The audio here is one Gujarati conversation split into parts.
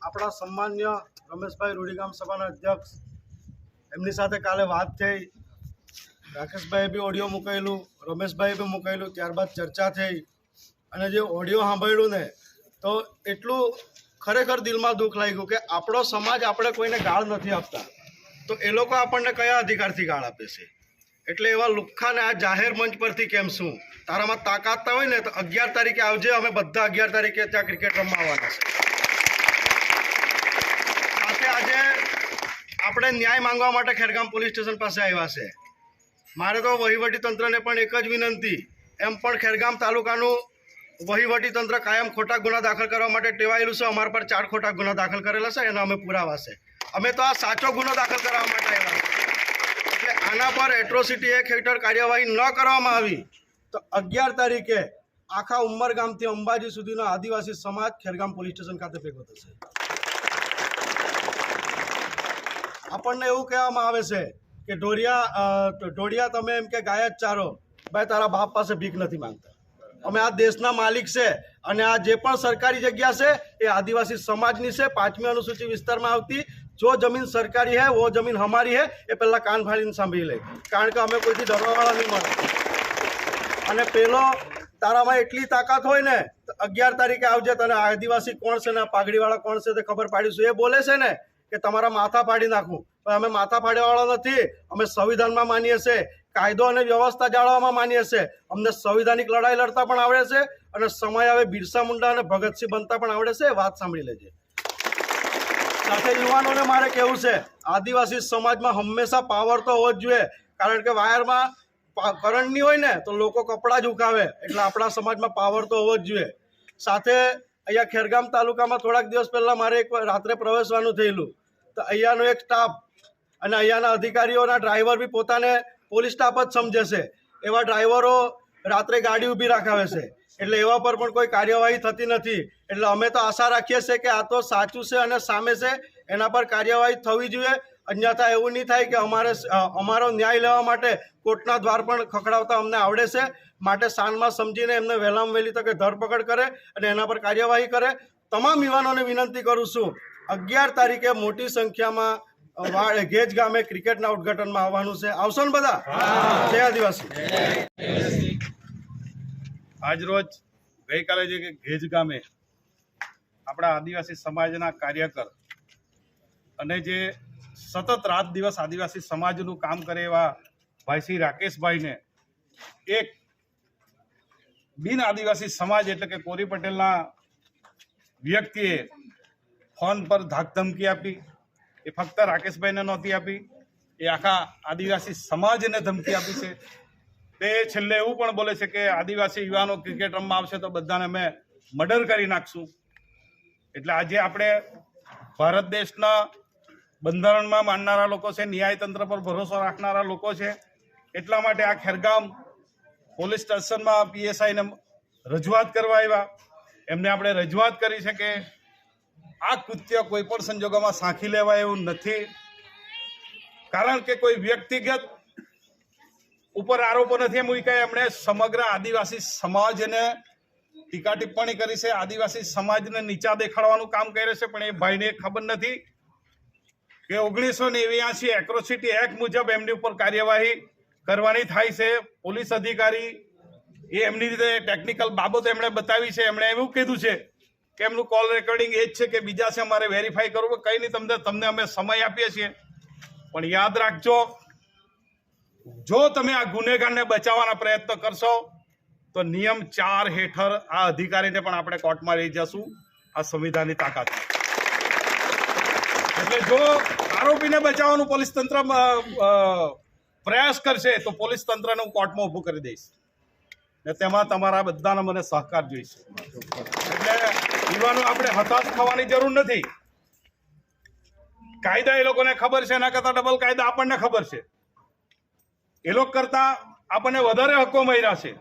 આપણા સન્માન્ય રમેશભાઈ રૂડીગામ સભાના અધ્યક્ષ એમની સાથે કાલે વાત થઈ, રાકેશભાઈએ બી ઓડિયો મૂકેલું, રમેશભાઈએ બી મૂકેલું, ત્યારબાદ ચર્ચા થઈ અને જે ઓડિયો સાંભળ્યું ને તો એટલું ખરેખર દિલમાં દુઃખ લાગ્યું કે આપણો સમાજ આપણે કોઈને ગાળ નથી આપતા તો એ લોકો આપણને કયા અધિકારથી ગાળ આપે છે? એટલે એવા લુખ્ખાને આ જાહેર મંચ પરથી કેમ શું? તારામાં તાકાત હોય ને તો 11 તારીખે આવજે, અમે બધા 11 તારીખે ત્યાં ક્રિકેટ રમવા આવવાના છે. સાથે આજે આપણે ન્યાય માંગવા માટે ખેરગામ પોલીસ સ્ટેશન પાસે આવ્યા છે. મારે તો વહીવટીતંત્રને પણ એક જ વિનંતી, એમ પણ ખેરગામ તાલુકાનું વહીવટીતંત્ર કાયમ ખોટા ગુના દાખલ કરવા માટે ટેવાયેલું છે. અમારા પર 4 ખોટા ગુના દાખલ કરેલા છે, એના અમે પુરાવા છે. અમે તો આ સાચો ગુનો દાખલ કરવા માટે આવ્યા છે. એટલે આના પર એટ્રોસિટી એક્ટ હેઠળ કાર્યવાહી ન કરવામાં આવી તો 11 તારીખે આખા ઉમરગામથી અંબાજી સુધીનો આદિવાસી સમાજ ખેરગામ પોલીસ સ્ટેશન ખાતે ભેગો થશે. આપણને એવું કહેવામાં આવે છે કે ઢોળિયા તમે એમ કે ગાય જ ચારો, ભાઈ તારા બાપ પાસે ભીખ નથી માંગતા. અમે આ દેશના માલિક છે અને આ જે પણ સરકારી જગ્યા છે એ આદિવાસી સમાજની છે. 5મી અનુસૂચિ વિસ્તારમાં આવતી જો જમીન સરકારી है वो जमीन हमारी है એ પહેલાં કાન ફાડીને સાંભળી લે, કારણ કે અમે કોઈથી ડરવાવાળા નહીં મળે. અને પેલો તારામાં એટલી તાકાત હોય ને તો 11 તારીખે આવજે, તને આદિવાસી કોણ છે ને પાઘડીવાળા કોણ છે તે ખબર પાડીશું. એ બોલે છે ને કે તમારા માથા ફાડી નાખું, પણ અમે માથા ફાડવાવાળા નથી. અમે સંવિધાનમાં માનીએ છીએ, કાયદો અને વ્યવસ્થા જાળવવામાં માનીએ છીએ. અમને સંવિધાનિક લડાઈ લડતા પણ આવડે છે અને સમય આવે બિરસા મુંડા અને ભગતસિંહ બનતા પણ આવડે છે. વાત સાંભળી લેજે. સાથે યુવાનોને મારે કહેવું છે, આદિવાસી સમાજમાં હંમેશા પાવર તો હોવો જ જોઈએ, કારણ કે વાયરમાં કરંટ નહીં હોય ને તો લોકો કપડાં જ ઉકાવે, એટલે આપણા સમાજમાં પાવર તો હોવો જ જોઈએ. સાથે અહીંયા ખેરગામ તાલુકામાં થોડાક દિવસ પહેલાં મારે એક રાત્રે પ્રવેશવાનું થયેલું, તો અહીંયાનો એક સ્ટાફ અને અહીંયાના અધિકારીઓના ડ્રાઈવર બી પોતાને પોલીસ સ્ટાફ જ સમજે છે. એવા ડ્રાઈવરો રાત્રે ગાડી ઊભી રાખાવે છે, એટલે એવા પર પણ કોઈ કાર્યવાહી થતી નથી. એટલે અમે તો આશા રાખીએ છીએ કે આ તો સાચું છે અને સામે છે, એના પર કાર્યવાહી થવી જોઈએ. અન્યથા એવું નહીં થાય કે અમારો ન્યાય લેવા માટે કોર્ટના દ્વાર પણ ખખડાવતા અમને આવડે છે. માટે શાનમાં સમજીને એમને વહેલામાં વહેલી તકે ધરપકડ કરે અને એના પર કાર્યવાહી કરે. તમામ યુવાનોને વિનંતી કરું છું, 11 તારીખે મોટી સંખ્યામાં ગેજ ગામે ક્રિકેટના ઉદ્ઘાટનમાં આવવાનું છે. આવશો ને બધા? જય આદિવાસી. આજ રોજ ગઈકાલે જે ગેજ ગામે આપણા આદિવાસી સમાજના કાર્યકર અને જે સતત રાત દિવસ આદિવાસી સમાજનું કામ કરે એવા ભાઈ શ્રી રાકેશભાઈને એક બિન આદિવાસી સમાજ એટલે કે કોરી પટેલના વ્યક્તિએ ફોન પર ધાકધમકી આપી. એ ફક્ત રાકેશભાઈને નહોતી આપી, એ આખા આદિવાસી સમાજને ધમકી આપી છે. તે છેલ્લે એવું પણ બોલે છે કે આદિવાસી યુવાનો ક્રિકેટ રમવા આવશે તો બધાને અમે મર્ડર કરી નાખશું. એટલે આજે આપણે ભારત દેશના બંધારણમાં માનનારા લોકો છે, ન્યાયતંત્ર પર ભરોસો રાખનારા લોકો છે. એટલા માટે આ ખેરગામ પોલીસ સ્ટેશનમાં પીએસઆઈને રજૂઆત કરવા આવ્યા. એમને આપણે રજૂઆત કરી છે કે આ કૃત્ય કોઈ પણ સંજોગોમાં સાંખી લેવાય એવું નથી, કારણ કે કોઈ વ્યક્તિગત ઉપર આરોપો નથી મૂક્યા. એમણે સમગ્ર આદિવાસી સમાજને ટીકા ટિપ્પણી કરી છે, આદિવાસી સમાજને નીચા દેખાડવાનું કામ કરે છે. પણ એ ભાઈને ખબર નથી કે 1989 એટ્રોસિટી એક્ટ મુજબ એમની ઉપર કાર્યવાહી કરવાની થાય છે. પોલીસ અધિકારી એ એમની રીતે ટેકનિકલ બાબતો એમણે બતાવી છે. એમણે એવું કીધું છે કે એમનું કોલ રેકોર્ડિંગ એ જ છે કે બીજા છે અમારે વેરીફાઈ કરવું. કંઈ નહીં, તમને અમે સમય આપીએ છીએ. પણ યાદ રાખજો જો તમે આ ગુનેગારને બચાવવાના પ્રયત્ન કરશો તો નિયમ 4 હેઠળ આ અધિકારીને પણ આપણે કોર્ટમાં લઈ જશું, આ સંવિધાનની તાકાત. એટલે જો આરોપીને બચાવવાનું પોલીસ તંત્ર પ્રયાસ કરશે તો પોલીસ તંત્રને હું કોર્ટમાં ઊભું કરી દઈશ ને તેમાં તમારા બધાનો મને સહકાર જોઈશે. એટલે યુવાનો આપણે હતાશ થવાની જરૂર નથી. કાયદા એ લોકોને ખબર છે, એના કરતા ડબલ કાયદા આપણને ખબર છે. એ લોકો કરતા આપણને વધારે હકો મળ્યા છે.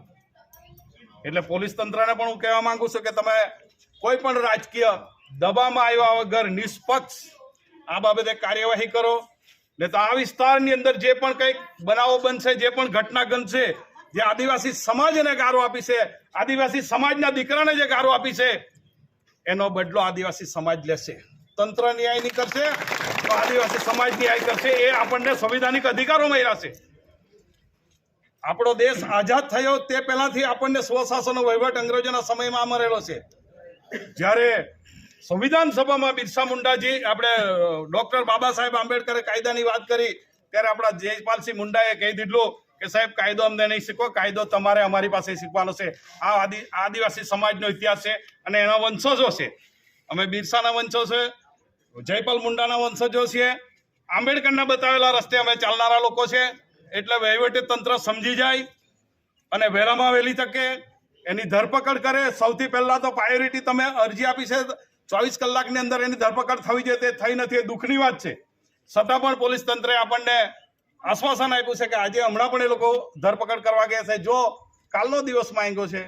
એટલે પોલીસ તંત્રને પણ હું કહેવા માંગુ છું કે તમે કોઈ પણ રાજકીય દબાવમાં આવ્યા વગર નિષ્પક્ષ આ બાબતે કાર્યવાહી કરો. ને તો આ વિસ્તારની અંદર જે પણ કંઈક બનાવો બનશે, જે પણ ઘટના બનશે, જે આદિવાસી સમાજને ગારો આપી છે, આદિવાસી સમાજના દીકરાને જે ગારો આપી છે, એનો બદલો આદિવાસી સમાજ લેશે. તંત્ર ન્યાય નહીં કરશે તો આદિવાસી સમાજ ન્યાય કરશે. એ આપણને સંવિધાનિક અધિકારો મળ્યા છે. આપણો દેશ આઝાદ થયો તે પહેલાથી આપણને સ્વશાસનનો વહીવટ અંગ્રેજોના સમયમાં મળેલો છે. જ્યારે સંવિધાન સભામાં બિરસા મુંડાજી, આપણે ડોક્ટર બાબા સાહેબ આંબેડકરે કાયદાની વાત કરી ત્યારે આપણા જયપાલસિંહ મુંડાએ કહી દીધું કે સાહેબ કાયદો અમને નહીં શીખવો, કાયદો તમારે અમારી પાસે શીખવાનો છે. આ આદિવાસી સમાજનો ઇતિહાસ છે અને એના વંશજો છે. અમે બિરસાના વંશજો છે, જયપાલ મુંડાના વંશજો છીએ, આંબેડકરના બતાવેલા રસ્તે અમે ચાલનારા લોકો છે. એટલે વહીવટી તંત્ર સમજી જાય અને વહેલામાં વહેલી તકે એની ધરપકડ કરે. સૌથી પહેલા તો પ્રાયોરિટી તમે અરજી આપી છે 24 કલાકની અંદર એની ધરપકડ થવી જોઈએ, તે થઈ નથી. એ દુઃખની વાત છે. છતાં પણ પોલીસ તંત્રે આપણને આશ્વાસન આપ્યું છે કે આજે હમણાં પણ એ લોકો ધરપકડ કરવા ગયા છે. જો કાલનો દિવસ માંગ્યો છે,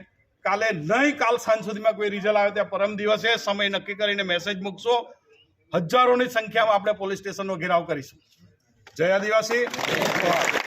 કાલે નહીં, કાલ સાંજ સુધીમાં કોઈ રિઝલ્ટ આવે ત્યાં પરમ દિવસે સમય નક્કી કરીને મેસેજ મૂકશો. હજારોની સંખ્યામાં આપણે પોલીસ સ્ટેશનનો ઘેરાવ કરીશું. જય આદિવાસી.